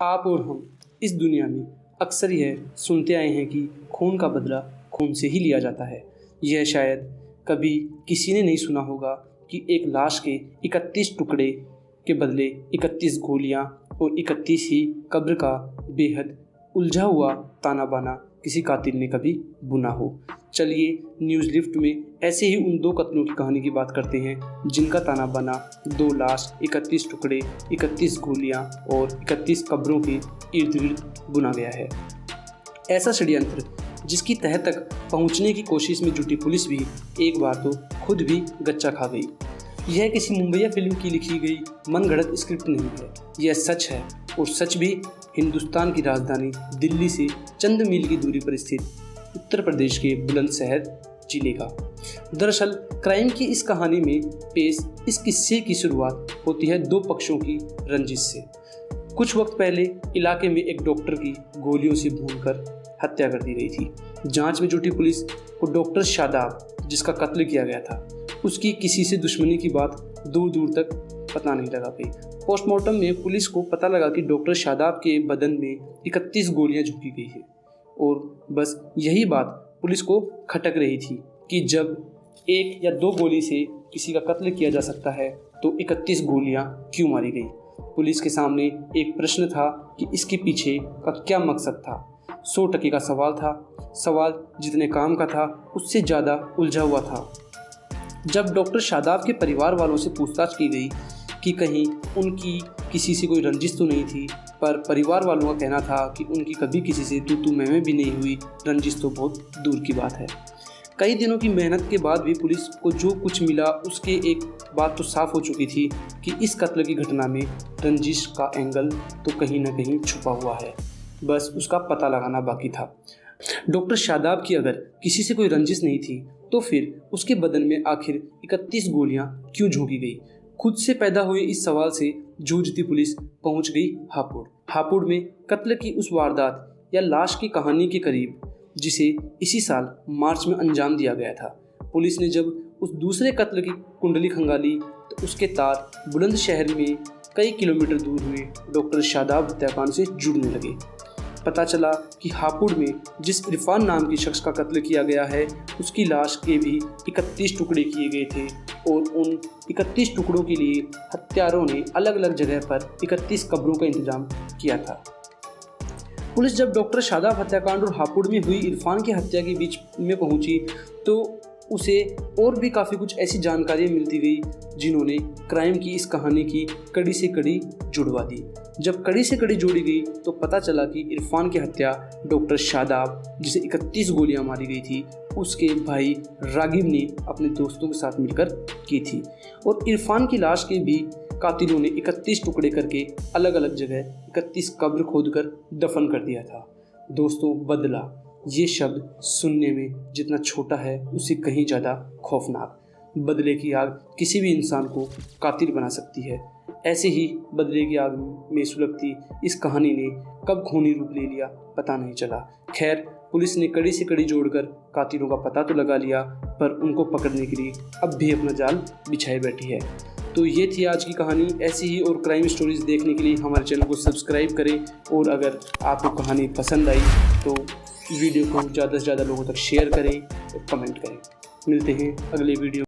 आप और हम इस दुनिया में अक्सर यह सुनते आए हैं कि खून का बदला खून से ही लिया जाता है। यह शायद कभी किसी ने नहीं सुना होगा कि एक लाश के 31 टुकड़े के बदले 31 गोलियां और 31 ही कब्र का बेहद उलझा हुआ ताना बाना किसी कातिल ने कभी बुना हो। चलिए न्यूज़ लिफ्ट में ऐसे ही उन 2 कत्लों की कहानी की बात करते हैं जिनका ताना बाना 2 लाश, 31 टुकड़े, 31 गोलियां और 31 कब्रों के इर्द गिर्द बुना गया है। ऐसा षड्यंत्र जिसकी तह तक पहुंचने की कोशिश में जुटी पुलिस भी एक बार तो खुद भी गच्चा खा गई। यह किसी मुंबईया फिल्म की लिखी गई मनगढ़ंत स्क्रिप्ट नहीं है, यह सच है और सच भी हिंदुस्तान की राजधानी दिल्ली से चंद मील की दूरी पर स्थित उत्तर प्रदेश के बुलंदशहर जिले का। दरअसल क्राइम की इस कहानी में पेश इस किस्से की शुरुआत होती है 2 पक्षों की रंजिश से। कुछ वक्त पहले इलाके में एक डॉक्टर की गोलियों से भूनकर हत्या कर दी गई थी। जांच में जुटी पुलिस को डॉक्टर शादाब, जिसका कत्ल किया गया था, उसकी किसी से दुश्मनी की बात दूर दूर तक पता नहीं लगा पाई। पोस्टमार्टम में पुलिस को पता लगा कि डॉक्टर शादाब के बदन में 31 गोलियां झोंकी गई है और बस यही बात पुलिस को खटक रही थी कि जब 1 या 2 गोली से किसी का कत्ल किया जा सकता है तो 31 गोलियां क्यों मारी गई। पुलिस के सामने एक प्रश्न था कि इसके पीछे का क्या मकसद था। 100% का सवाल था। सवाल जितने काम का था उससे ज़्यादा उलझा हुआ था। जब डॉक्टर शादाब के परिवार वालों से पूछताछ की गई कि कहीं उनकी किसी से कोई रंजिश तो नहीं थी, पर परिवार वालों का कहना था कि उनकी कभी किसी से तू मैं भी नहीं हुई, रंजिश तो बहुत दूर की बात है। कई दिनों की मेहनत के बाद भी पुलिस को जो कुछ मिला उसके एक बात तो साफ हो चुकी थी कि इस कत्ल की घटना में रंजिश का एंगल तो कहीं ना कहीं छुपा हुआ है, बस उसका पता लगाना बाकी था। डॉक्टर शादाब की अगर किसी से कोई रंजिश नहीं थी तो फिर उसके बदन में आखिर 31 गोलियां क्यों झोंकी गई। खुद से पैदा हुए इस सवाल से जूझती पुलिस पहुंच गई हापुड़। हापुड़ में कत्ल की उस वारदात या लाश की कहानी के करीब, जिसे इसी साल मार्च में अंजाम दिया गया था। पुलिस ने जब उस दूसरे कत्ल की कुंडली खंगाली तो उसके तार बुलंदशहर में कई किलोमीटर दूर हुए डॉक्टर शादाब हत्याकांड से जुड़ने लगे। पता चला कि हापुड़ में जिस इरफान नाम के शख्स का कत्ल किया गया है उसकी लाश के भी 31 टुकड़े किए गए थे और उन 31 टुकड़ों के लिए हत्यारों ने अलग अलग जगह पर 31 कब्रों का इंतजाम किया था। पुलिस जब डॉक्टर शादाब हत्याकांड और हापुड़ में हुई इरफान की हत्या के बीच में पहुंची तो उसे और भी काफ़ी कुछ ऐसी जानकारियाँ मिलती गई जिन्होंने क्राइम की इस कहानी की कड़ी से कड़ी जुड़वा दी। जब कड़ी से कड़ी जोड़ी गई तो पता चला कि इरफान की हत्या डॉक्टर शादाब, जिसे 31 गोलियां मारी गई थी, उसके भाई रागिब ने अपने दोस्तों के साथ मिलकर की थी और इरफान की लाश के भी कातिलों ने 31 टुकड़े करके अलग अलग जगह 31 कब्र खोदकर दफन कर दिया था। दोस्तों, बदला ये शब्द सुनने में जितना छोटा है उससे कहीं ज़्यादा खौफनाक। बदले की आग किसी भी इंसान को कातिल बना सकती है। ऐसे ही बदले की आग में सुलगती इस कहानी ने कब खूनी रूप ले लिया पता नहीं चला। खैर, पुलिस ने कड़ी से कड़ी जोड़कर कातिलों का पता तो लगा लिया, पर उनको पकड़ने के लिए अब भी अपना जाल बिछाए बैठी है। तो ये थी आज की कहानी। ऐसी ही और क्राइम स्टोरीज देखने के लिए हमारे चैनल को सब्सक्राइब करें और अगर आपको कहानी पसंद आई तो वीडियो को ज़्यादा से ज़्यादा लोगों तक शेयर करें और कमेंट करें। मिलते हैं अगले वीडियो।